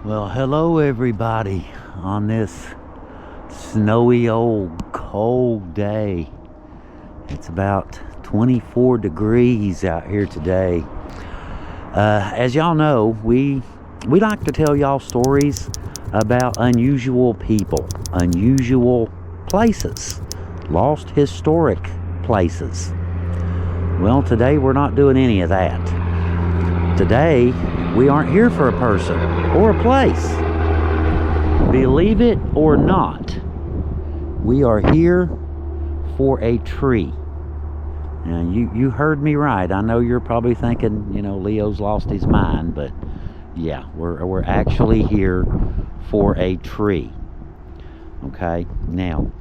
Well, hello everybody on this snowy old cold day. It's about 24 degrees out here today. As y'all know, we like to tell y'all stories about unusual people, unusual places, lost historic places. Well, today we're not doing any of that. Today, we aren't here for a person or a place. Believe it or not, we are here for a tree. Now, you heard me right. I know you're probably thinking, Leo's lost his mind, but yeah, we're actually here for a tree. Okay, now,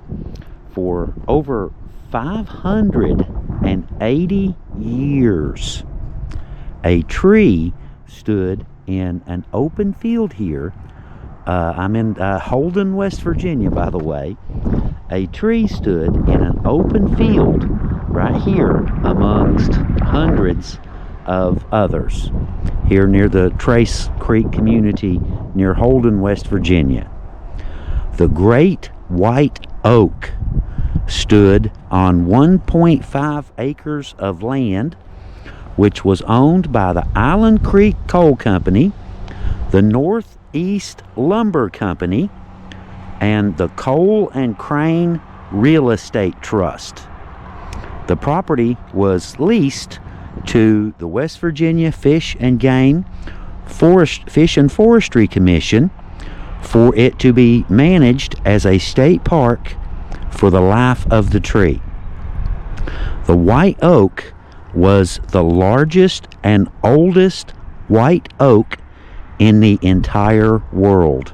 for over 580 years, a tree stood in an open field here. I'm in Holden, West Virginia, by the way. A tree stood in an open field right here amongst hundreds of others here near the Trace Creek community near Holden, West Virginia. The great white oak stood on 1.5 acres of land, which was owned by the Island Creek Coal Company, the Northeast Lumber Company, and the Coal and Crane Real Estate Trust. The property was leased to the West Virginia Fish and Forestry Commission for it to be managed as a state park for the life of the tree. The white oak was the largest and oldest white oak in the entire world,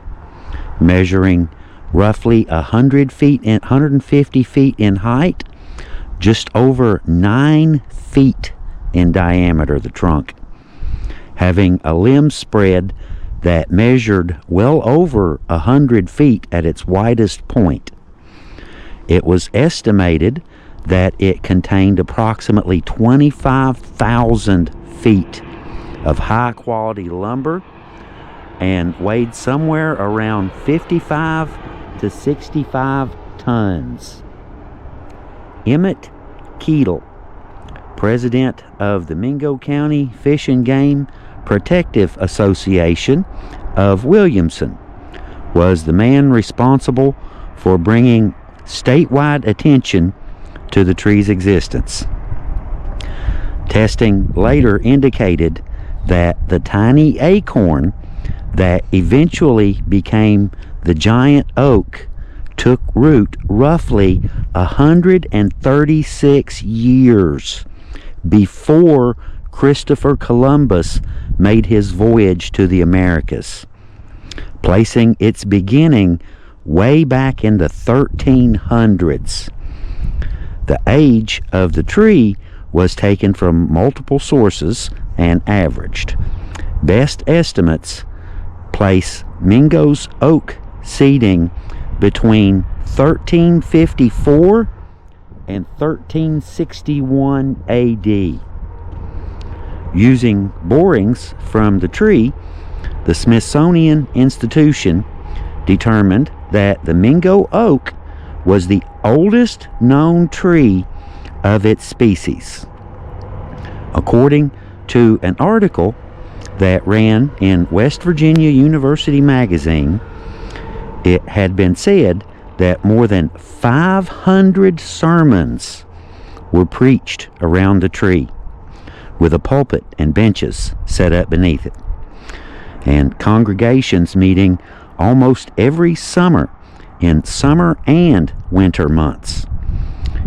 measuring roughly 150 feet in height, just over 9 feet in diameter, the trunk, having a limb spread that measured well over 100 feet at its widest point. It was estimated that it contained approximately 25,000 feet of high quality lumber and weighed somewhere around 55 to 65 tons. Emmett Keetle, president of the Mingo County Fish and Game Protective Association of Williamson, was the man responsible for bringing statewide attention to the tree's existence. Testing later indicated that the tiny acorn that eventually became the giant oak took root roughly 136 years before Christopher Columbus made his voyage to the Americas, placing its beginning way back in the 1300s. The age of the tree was taken from multiple sources and averaged. Best estimates place Mingo's oak seeding between 1354 and 1361 AD. Using borings from the tree, the Smithsonian Institution determined that the Mingo oak was the oldest known tree of its species. According to an article that ran in West Virginia University Magazine, it had been said that more than 500 sermons were preached around the tree, with a pulpit and benches set up beneath it, and congregations meeting almost every summer in summer and winter months.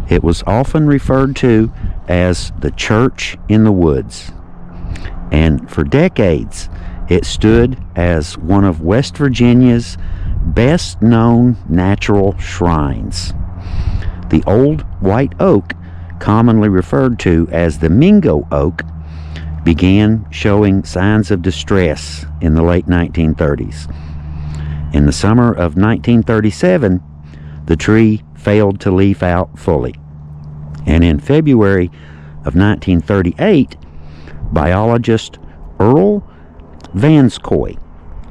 It was often referred to as the Church in the Woods, and for decades it stood as one of West Virginia's best known natural shrines. The old white oak, commonly referred to as the Mingo oak, began showing signs of distress in the late 1930s. In the summer of 1937, the tree failed to leaf out fully. And in February of 1938, biologist Earl Vanscoy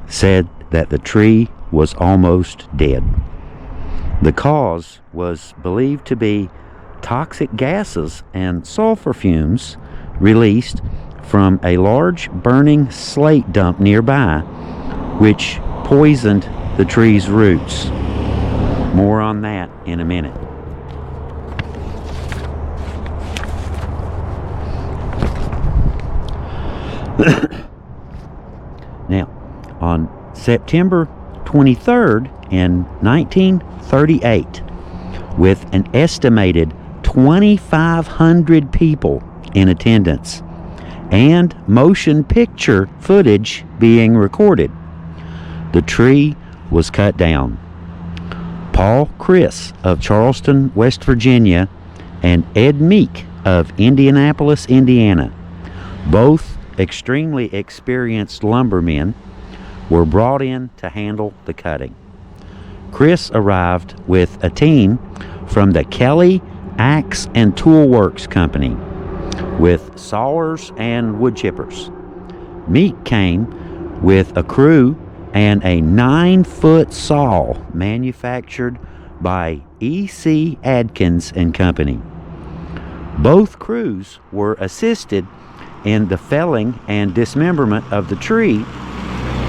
said that the tree was almost dead. The cause was believed to be toxic gases and sulfur fumes released from a large burning slate dump nearby, which poisoned the tree's roots. More on that in a minute. Now, on September 23rd in 1938, with an estimated 2,500 people in attendance and motion picture footage being recorded, the tree was cut down. Paul Criss of Charleston, West Virginia, and Ed Meek of Indianapolis, Indiana, both extremely experienced lumbermen, were brought in to handle the cutting. Criss arrived with a team from the Kelly Axe and Tool Works Company with sawyers and wood chippers. Meek came with a crew and a 9-foot saw manufactured by E.C. Adkins and Company. Both crews were assisted in the felling and dismemberment of the tree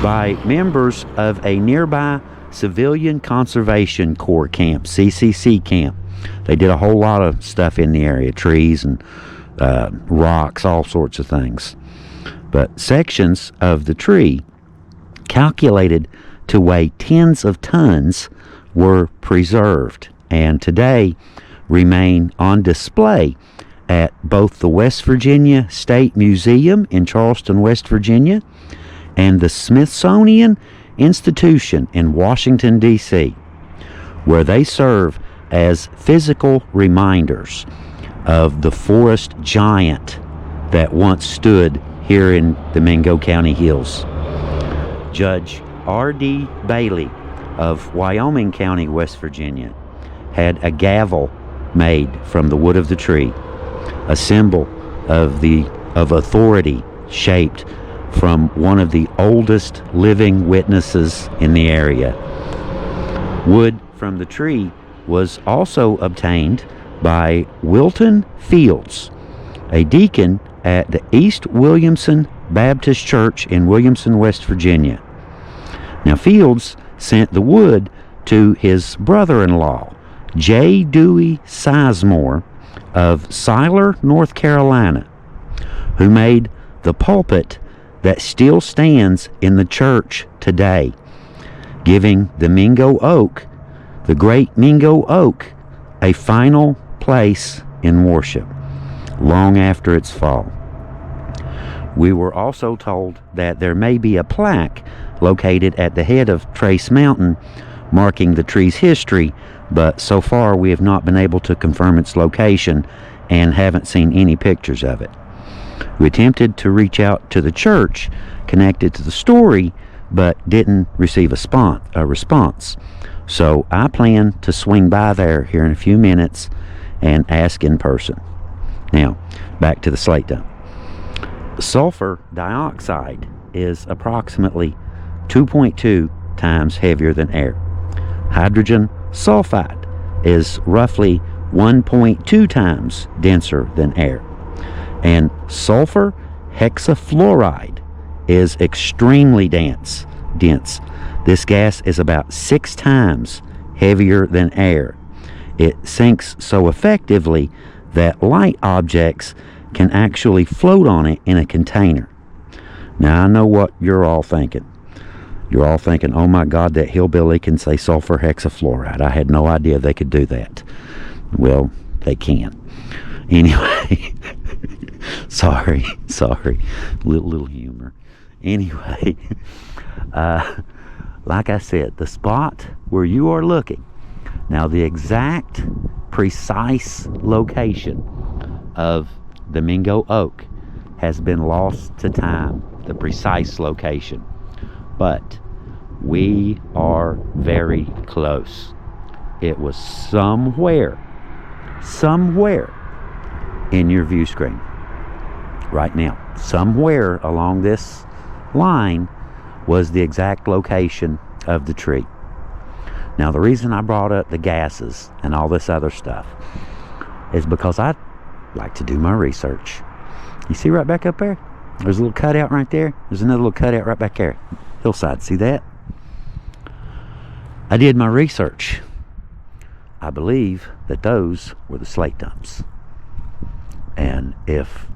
by members of a nearby Civilian Conservation Corps camp, CCC camp. They did a whole lot of stuff in the area, trees and rocks, all sorts of things. But sections of the tree calculated to weigh tens of tons were preserved and today remain on display at both the West Virginia State Museum in Charleston, West Virginia, and the Smithsonian Institution in Washington, D.C., where they serve as physical reminders of the forest giant that once stood here in the Mingo County hills. Judge R.D. Bailey of Wyoming County, West Virginia, had a gavel made from the wood of the tree, a symbol of authority shaped from one of the oldest living witnesses in the area. Wood from the tree was also obtained by Wilton Fields, a deacon at the East Williamson Baptist Church in Williamson, West Virginia. Now, Fields sent the wood to his brother-in-law, J. Dewey Sizemore of Siler, North Carolina, who made the pulpit that still stands in the church today, giving the Mingo Oak, the great Mingo Oak, a final place in worship long after its fall. We were also told that there may be a plaque located at the head of Trace Mountain marking the tree's history, but so far we have not been able to confirm its location and haven't seen any pictures of it. We attempted to reach out to the church connected to the story, but didn't receive a response. So I plan to swing by there here in a few minutes and ask in person. Now, back to the slate dump. Sulfur dioxide is approximately 2.2 times heavier than air. Hydrogen sulfide is roughly 1.2 times denser than air. And sulfur hexafluoride is extremely dense. This gas is about 6 times heavier than air. It sinks so effectively that light objects can actually float on it in a container. Now, I know what you're all thinking. You're all thinking, oh my God, that hillbilly can say sulfur hexafluoride. I had no idea they could do that. Well, they can. Anyway, sorry, little humor. Anyway, like I said, the spot where you are looking, now the exact precise location of the Mingo Oak has been lost to time, the precise location, but we are very close. It was somewhere in your view screen right now. Somewhere along this line was the exact location of the tree. Now, the reason I brought up the gases and all this other stuff is because I like to do my research. You see right back up there? There's a little cutout right there. There's another little cutout right back there. Hillside, see that? I did my research. I believe that those were the slate dumps. And if,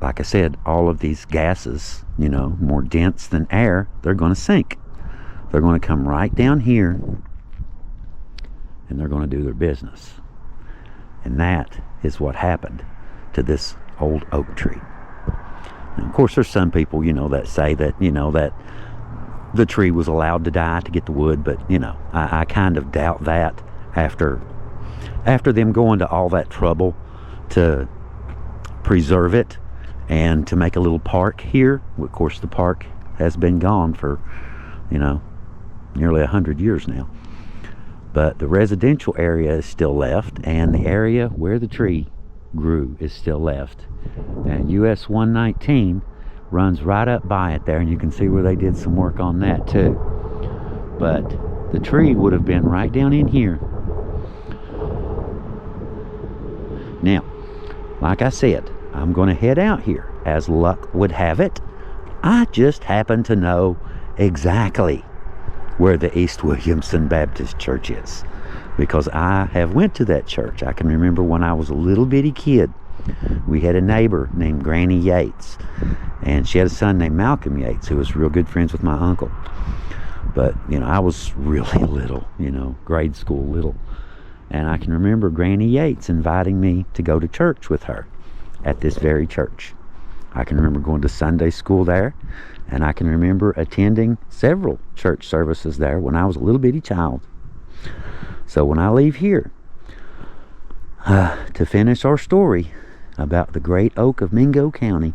like I said, all of these gases, you know, more dense than air, they're going to sink. They're going to come right down here and they're going to do their business. And that is what happened to this old oak tree. And of course, there's some people, you know, that say that, you know, that the tree was allowed to die to get the wood, but, you know, I kind of doubt that after them going to all that trouble to preserve it and to make a little park here. Of course, the park has been gone for, you know, nearly 100 years now. But the residential area is still left, and the area where the tree grew is still left. And US 119 runs right up by it there, and you can see where they did some work on that too. But the tree would have been right down in here. Now, like I said, I'm going to head out here. As luck would have it, I just happen to know exactly where the East Williamson Baptist Church is, because I have went to that church. I can remember when I was a little bitty kid, we had a neighbor named Granny Yates, and she had a son named Malcolm Yates, who was real good friends with my uncle. But, you know, I was really little, you know, grade school little. And I can remember Granny Yates inviting me to go to church with her at this very church. I can remember going to Sunday school there, and I can remember attending several church services there when I was a little bitty child. So when I leave here to finish our story about the great oak of Mingo County,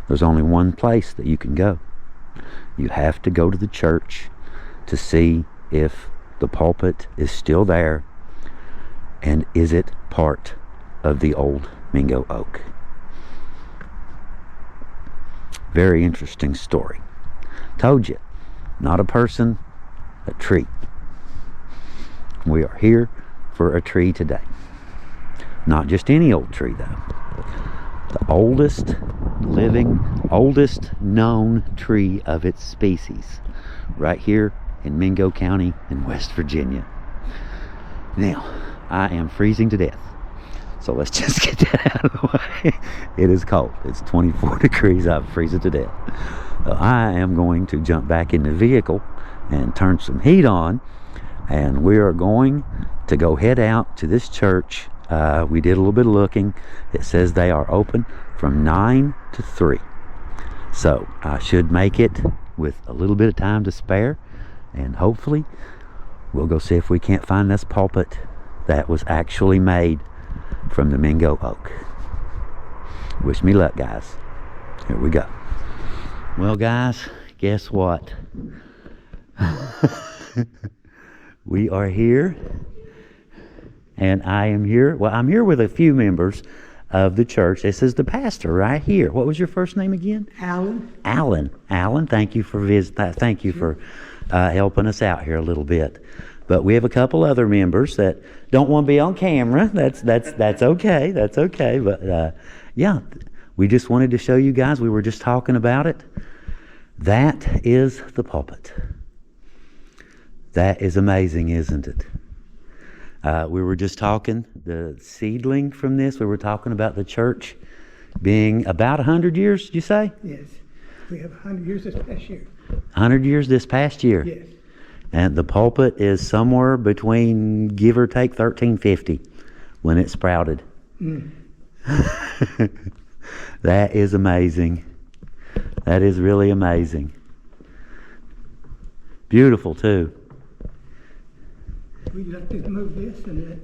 there's only one place that you can go. You have to go to the church to see if the pulpit is still there, and is it part of the old Mingo oak. Very interesting story. Told you, not a person, a tree. We are here for a tree today. Not just any old tree though. The oldest living, oldest known tree of its species, right here in Mingo County in West Virginia. Now, I am freezing to death, so let's just get that out of the way. It is cold. It's 24 degrees. I'm freezing to death. So I am going to jump back in the vehicle and turn some heat on, and we are going to go head out to this church. We did a little bit of looking. It says they are open from 9 to 3. So I should make it with a little bit of time to spare, and hopefully we'll go see if we can't find this pulpit that was actually made from the Mingo oak. Wish me luck, guys. Here we go. Well, guys, guess what? We are here, and I am here. Well, I'm here with a few members of the church. This is the pastor right here. What was your first name again? Alan. Alan, thank you for thank you for helping us out here a little bit. But we have a couple other members that don't want to be on camera. That's okay. That's okay. But yeah, we just wanted to show you guys. We were just talking about it. That is the pulpit. That is amazing, isn't it? We were just talking, the seedling from this, we were talking about the church being about 100 years, did you say? Yes. We have 100 years this past year. 100 years this past year? Yes. And the pulpit is somewhere between, give or take, 1350 when it sprouted. Mm. That is amazing. That is really amazing. Beautiful, too. Would you like to move this and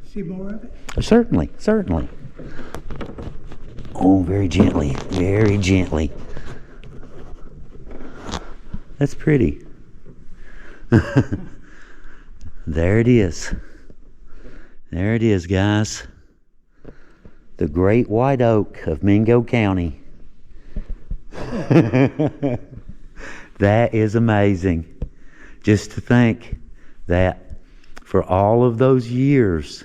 see more of it? Certainly. Oh, very gently. That's pretty. There it is. There it is, guys. The great white oak of Mingo County. That is amazing. Just to think that for all of those years,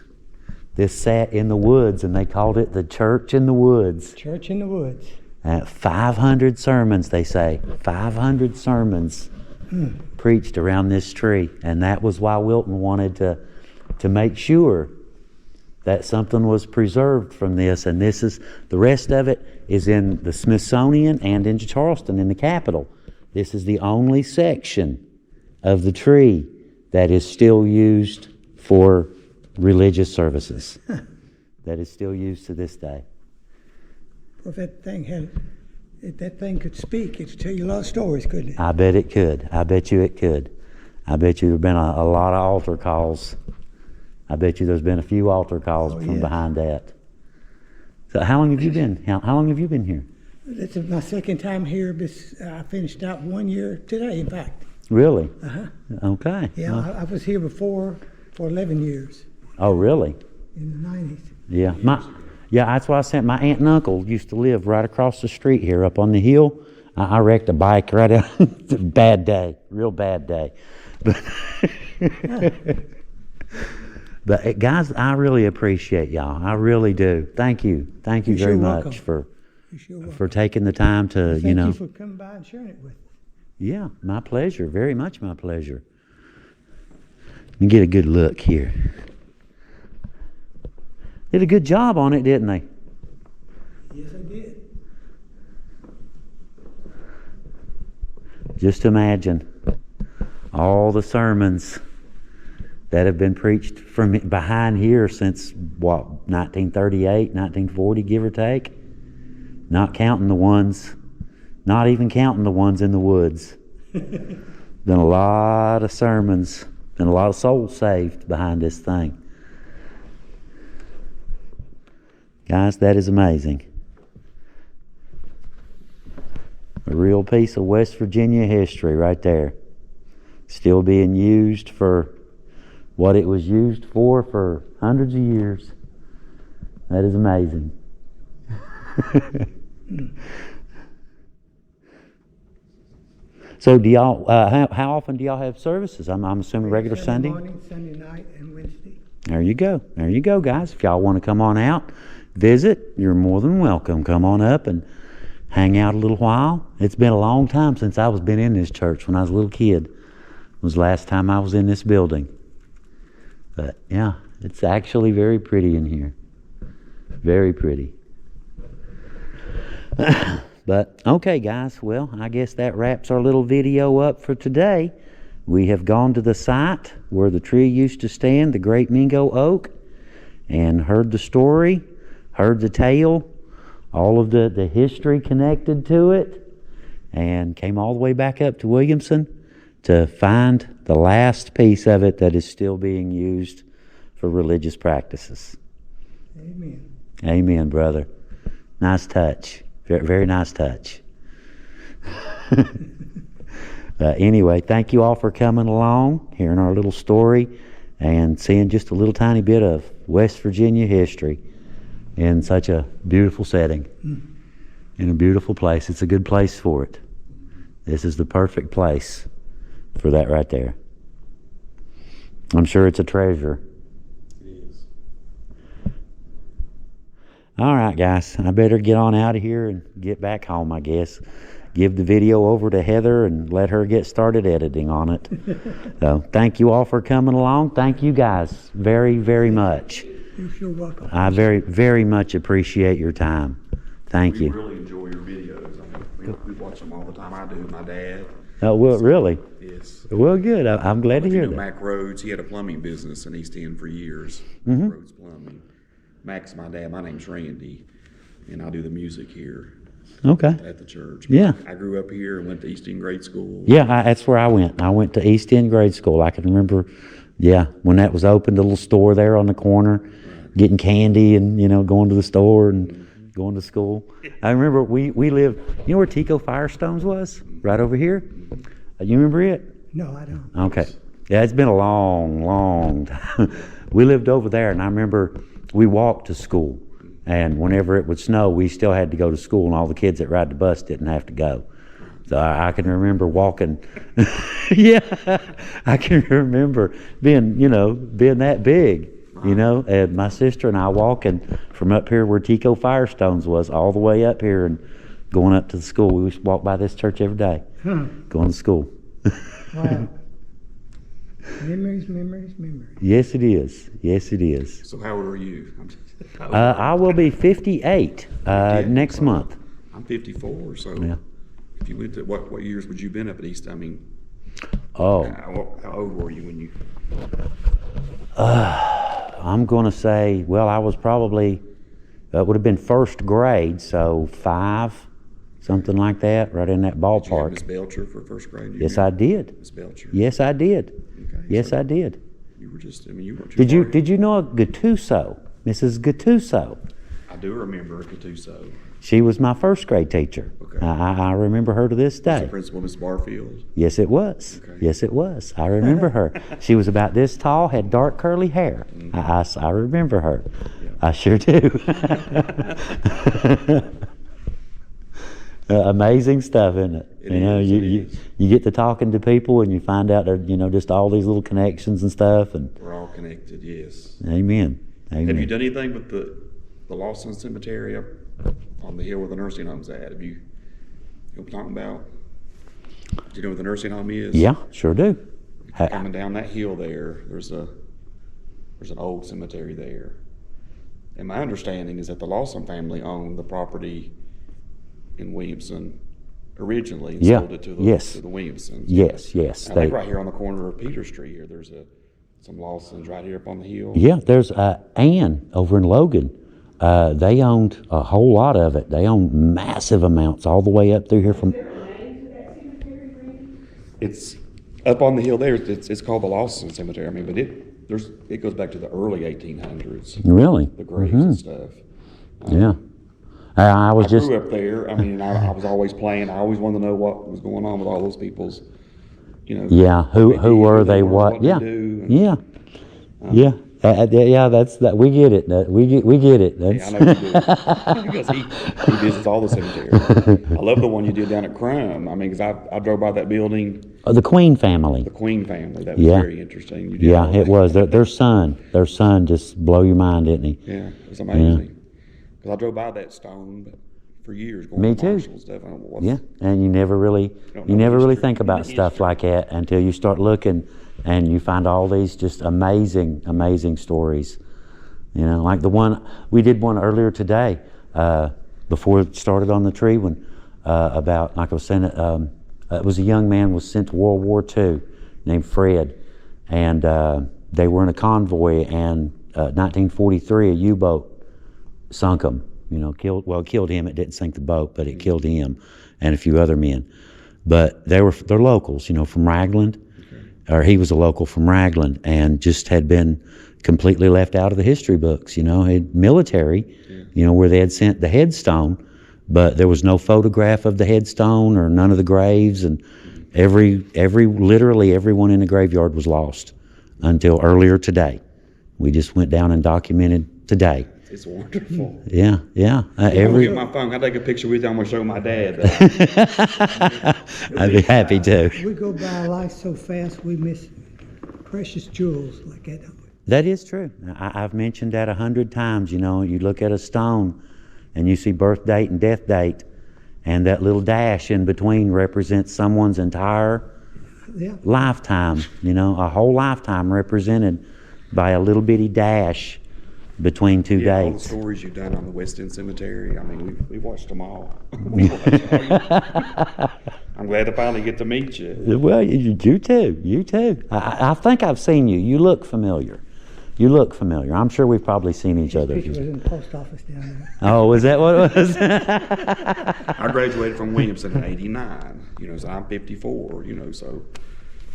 this sat in the woods, and they called it the Church in the Woods. Church in the Woods. 500 sermons, they say. 500 sermons preached around this tree. And that was why Wilton wanted to make sure that something was preserved from this. And this is, the rest of it is in the Smithsonian and in Charleston in the Capitol. This is the only section of the tree that is still used for religious services. That is still used to this day. Well, if that thing could speak, it'd tell you a lot of stories, couldn't it? I bet it could. I bet you it could. I bet you there have been a lot of altar calls. I bet you there's been a few altar calls from behind that. So how long have you been? How long have you been here? This is my second time here. I finished out 1 year today, in fact. Really? Uh-huh. Okay. Yeah, Well, I was here before for 11 years oh, really? in the 90s. Yeah. That's why I sent my aunt and uncle used to live right across the street here up on the hill. I wrecked a bike right out. It's a bad day, real bad day. But guys, I really appreciate y'all. I really do. Thank you. Thank you very much for taking the time to, Thank you for coming by and sharing it with us. Yeah, my pleasure. Very much my pleasure. Let me get a good look here. Did a good job on it, didn't they? Yes, I did. Just imagine all the sermons that have been preached from behind here since, 1938, 1940, give or take? Not even counting the ones in the woods. Been a lot of sermons, been a lot of souls saved behind this thing. Guys, that is amazing. A real piece of West Virginia history right there. Still being used for what it was used for hundreds of years. That is amazing. So do y'all, how often do y'all have services? I'm assuming regular Sunday? Morning, Sunday night, and Wednesday. There you go. There you go, guys. If y'all want to come on out, visit, you're more than welcome. Come on up and hang out a little while. It's been a long time since I was been in this church. When I was a little kid was the last time I was in this building. But yeah, it's actually very pretty in here. Very pretty. But okay, guys, well, I guess that wraps our little video up for today. We have gone to the site where the tree used to stand, the great Mingo oak, and heard the story, heard the tale, all of the history connected to it, and came all the way back up to Williamson to find the last piece of it that is still being used for religious practices. Amen. Amen, brother. Nice touch. Very, very nice touch. Anyway, thank you all for coming along, hearing our little story, and seeing just a little tiny bit of West Virginia history in such a beautiful setting, in a beautiful place. It's a good place for it. This is the perfect place for that right there. I'm sure it's a treasure. It is. All right, guys, I better get on out of here and get back home, I guess. Give the video over to Heather and let her get started editing on it. So thank you all for coming along. Thank you guys very, very much. You're sure welcome. I very, very much appreciate your time. Thank We you. really enjoy your videos. I mean, we watch them all the time. I do. My dad. Oh, well, really? Yes. Well, good. I'm glad to hear that. Mac Rhodes, he had a plumbing business in East End for years. Mm-hmm. Rhodes Plumbing. Mac's my dad. My name's Randy, and I do the music here Okay. at the church. Yeah. I grew up here and went to East End grade school. Yeah, that's where I went. I went to East End grade school. I can remember, when that was open, the little store there on the corner, getting candy and, going to the store and going to school. I remember we lived, where Tico Firestones was? Right over here? You remember it? No, I don't. Okay. Yeah, it's been a long, long time. We lived over there, and I remember we walked to school. And whenever it would snow, we still had to go to school, and all the kids that ride the bus didn't have to go. So I can remember walking. Yeah, I can remember being that big, and my sister and I walking from up here where Tico Firestones was all the way up here and going up to the school. We used to walk by this church every day, going to school. Wow. Memories, memories, memories. Yes, it is. Yes, it is. So how old are you? I will be 58 next month. I'm 54, so Yeah. if you went to, what years would you been up at East? I mean, Oh, how old were you when you? I'm going to say, well, I was probably, it would have been first grade, so 5, something like that, right in that Did you have ballpark. Miss Belcher for first grade? Yes, I did. Miss Belcher. Yes, I did. Okay, Yes, so I did. You were just, I mean, you weren't too Did you far. did you know a Gattuso, Mrs. Gattuso? I do remember Gattuso. She was my first grade teacher. Okay. I remember her to this The day. principal, Miss Barfield. Yes, it was. Okay. Yes, it was. I remember her. She was about this tall, had dark curly hair. I remember her. Yeah. I sure do. Amazing stuff, isn't it? It is. You get to talking to people and you find out there, just all these little connections and stuff. And We're all connected, yes. amen. Amen. Have you done anything with the Lawson Cemetery up on the hill where the nursing home's at? Have you know what I'm talking about? Do you know where the nursing home is? Yeah, sure do. Coming down that hill there, there's an old cemetery there. And my understanding is that the Lawson family owned the property in Williamson originally and Yeah, sold it to the yes. Williamsons. Yes. I think right here on the corner of Peter Street here, there's some Lawsons right here up on the hill. Yeah, there's Ann over in Logan. They owned a whole lot of it. They owned massive amounts all the way up through here from. It's up on the hill there. It's called the Lawson Cemetery. I mean, but it goes back to the early 1800s. Really? The graves and stuff. Yeah. I was I just. grew up there. I mean, I was always playing. I always wanted to know what was going on with all those people's, Yeah. Who were they? What? they Yeah. do, and- Yeah. Yeah. Yeah. That's that. We get it. We get it. Yeah, That's, I know you do. Because he visits all the cemeteries. I love the one you did down at Crum. I mean, because I drove by that building, the Queen family. the Queen family. That was Yeah. very interesting. You did Yeah, all it that. was. Their son just blow your mind, didn't he? Yeah, it was amazing. Because I drove by that stone for years, going Me to too. Marshall and stuff. I don't know what's- Yeah, and you never really Don't know the history. think about stuff like that until you start looking, and you find all these just amazing stories. Like the one we did one earlier today, before it started on the tree, when about, like I was saying, it was a young man was sent to World War II named Fred, and they were in a convoy, and 1943 a U-boat sunk him. Killed him. It didn't sink the boat, but it killed him and a few other men. But they're locals, from Ragland, or he was a local from Ragland, and just had been completely left out of the history books. Military, where they had sent the headstone, but there was no photograph of the headstone or none of the graves, and literally everyone in the graveyard was lost until earlier today. We just went down and documented today. It's wonderful. Yeah. I'm gonna get my phone. I'll take a picture with you. I'm gonna show my dad. I'd be happy to. We go by life so fast, we miss precious jewels like that, don't we? That is true. I've mentioned that 100 times. You look at a stone and you see birth date and death date, and that little dash in between represents someone's entire Yeah. lifetime. A whole lifetime represented by a little bitty dash between two Yeah, all the dates. stories you've done on the West End Cemetery. I mean, we watched them all. I'm glad to finally get to meet you. Well, you too. You too. I think I've seen you. You look familiar. I'm sure we've probably seen each other. His picture was in the post office down there. Oh, was that what it was? I graduated from Williamson in '89. So I'm 54. So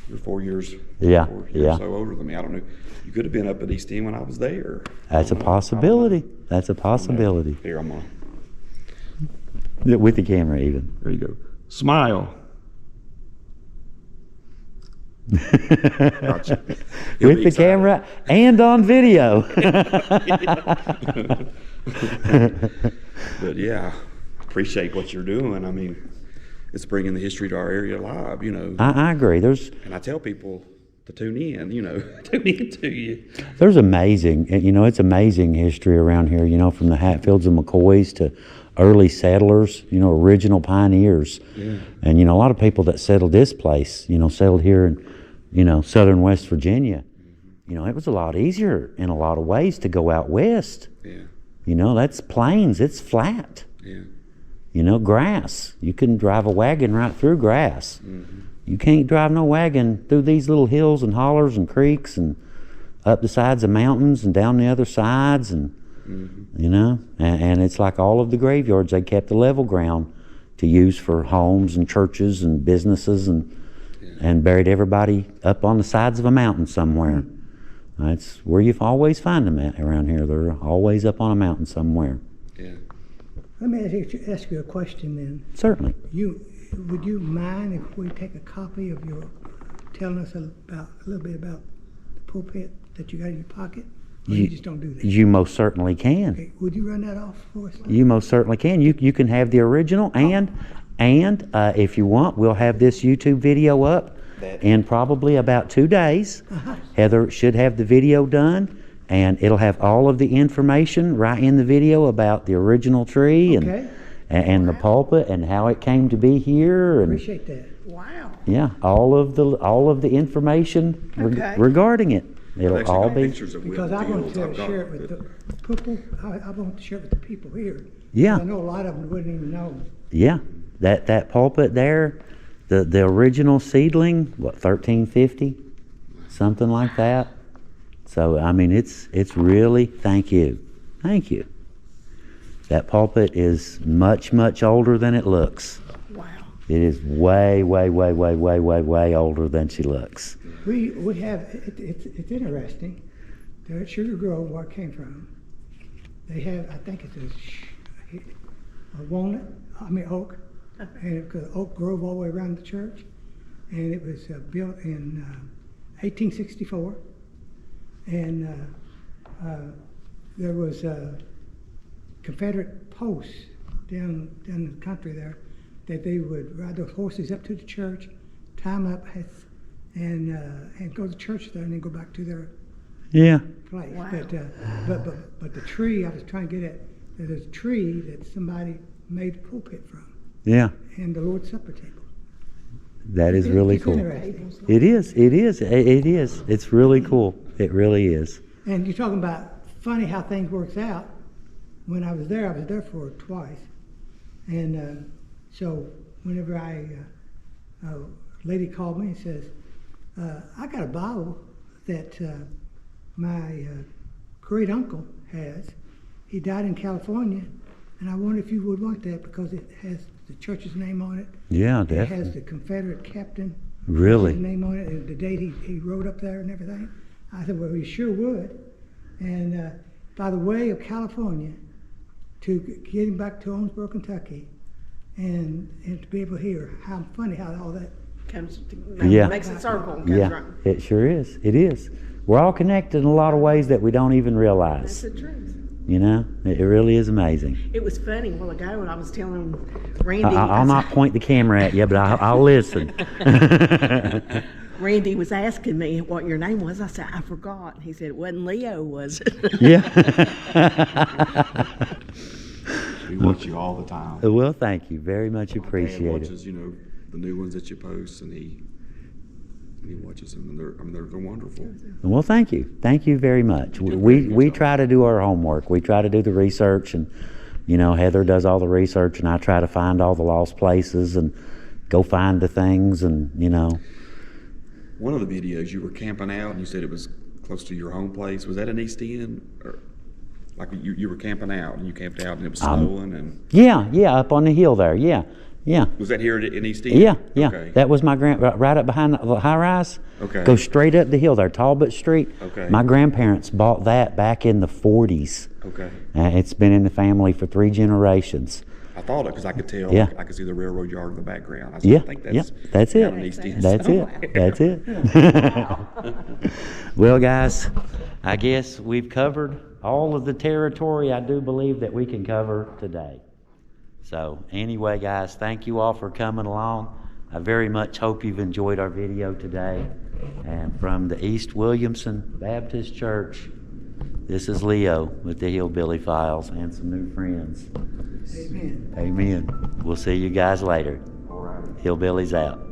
you're 4 years. Yeah, 4 years yeah. so older than me. I don't know. You could have been up at East End when I was there. That's a possibility. That's a possibility. Here, I'm on. With the camera, even. There you go. Smile. Gotcha. He'll With be the excited. camera and on video. But yeah, appreciate what you're doing. I mean, it's bringing the history to our area alive, you know. I agree. And I tell people to tune in, you know, tune in to you. There's amazing, you know, it's amazing history around here, you know, from the Hatfields and McCoys to early settlers, you know, original pioneers. Yeah. And, you know, a lot of people that settled this place, you know, settled here in, you know, southern West Virginia. You know, it was a lot easier in a lot of ways to go out west. Yeah. You know, that's plains, it's flat. Yeah. You know, grass. You can drive a wagon right through grass. Mm-hmm. You can't drive no wagon through these little hills and hollers and creeks and up the sides of mountains and down the other sides and, you know, and it's like all of the graveyards, they kept the level ground to use for homes and churches and businesses and buried everybody up on the sides of a mountain somewhere. That's where you always find them at around here. They're always up on a mountain somewhere. Yeah. Let me ask you a question then. Certainly. Would you mind if we take a copy of your telling us a little bit about the pulpit that you got in your pocket? Or you just don't do that? You most certainly can. Okay. Would you run that off for us? You most certainly can. You can have the original, and if you want, we'll have this YouTube video up in probably about 2 days. Heather should have the video done, and it'll have all of the information right in the video about the original tree and the pulpit and how it came to be here. And Appreciate that. Wow. yeah, all of the information regarding it. It'll Actually all got be. pictures of Because I want Williamson. to share it with the people. I want to share it with the people here. Yeah. I know a lot of them wouldn't even know. Yeah, that pulpit there, the original seedling, what, 1350, something like that. So I mean, it's really, thank you. That pulpit is much older than it looks. Wow. It is way older than she looks. We have it's interesting. There at Sugar Grove, where I came from, they have, I think it's a oak, and it's oak grove all the way around the church, and it was built in 1864, and there was Confederate posts down the country there that they would ride those horses up to the church, tie them up, and go to church there, and then go back to their place. Wow. But the tree I was trying to get at, there's a tree that somebody made the pulpit from, Yeah, and the Lord's Supper table. that is really It's cool. interesting. It is. It's really cool. It really is. And you're talking about funny how things works out. When I was there for twice, and so whenever a lady called me and says, I got a Bible that my great uncle has. He died in California, and I wonder if you would want that because it has the church's name on it. Yeah, It definitely. has the Confederate captain Really? name on it, and the date he rode up there and everything. I said, well, we sure would. And by the way of California, to get him back to Owensboro, Kentucky, and to be able to hear how funny how all that. Makes it circle. Comes Yeah, right. it sure is. It is. We're all connected in a lot of ways that we don't even That's realize. the truth. You know, it really is amazing. It was funny a while ago when I was telling Randy. I'll not point the camera at you, but I'll listen. Randy was asking me what your name was. I said, I forgot. He said, it wasn't Leo, was it? Yeah. We watch you all the time. Well, thank you. Very much My dad appreciate it. watches, you know, the new ones that you post, and he watches them, and they're wonderful. Well, thank you. Thank you very much. We try to do our homework. We try to do the research, and you know, Heather does all the research, and I try to find all the lost places and go find the things, and you know. One of the videos, you were camping out, and you said it was close to your home place. Was that in East End, or like you were camping out, and you camped out, and it was snowing, and Yeah, up on the hill there. Yeah. was that here in East End? Yeah. Okay. That was my right up behind the high rise. Okay. Go straight up the hill there, Talbot Street. Okay. My grandparents bought that back in the 40s. Okay. It's been in the family for 3 generations. I thought it because I could tell. Yeah. I could see the railroad yard in the background. I Yeah, I think yeah, that's that's down it. in East End That's somewhere. it. That's it. Well, guys, I guess we've covered all of the territory I do believe that we can cover today. So anyway, guys, thank you all for coming along. I very much hope you've enjoyed our video today. And from the East Williamson Baptist Church, this is Leo with the Hillbilly Files and some new friends. Amen. Amen. We'll see you guys later. All right. Hillbillies out.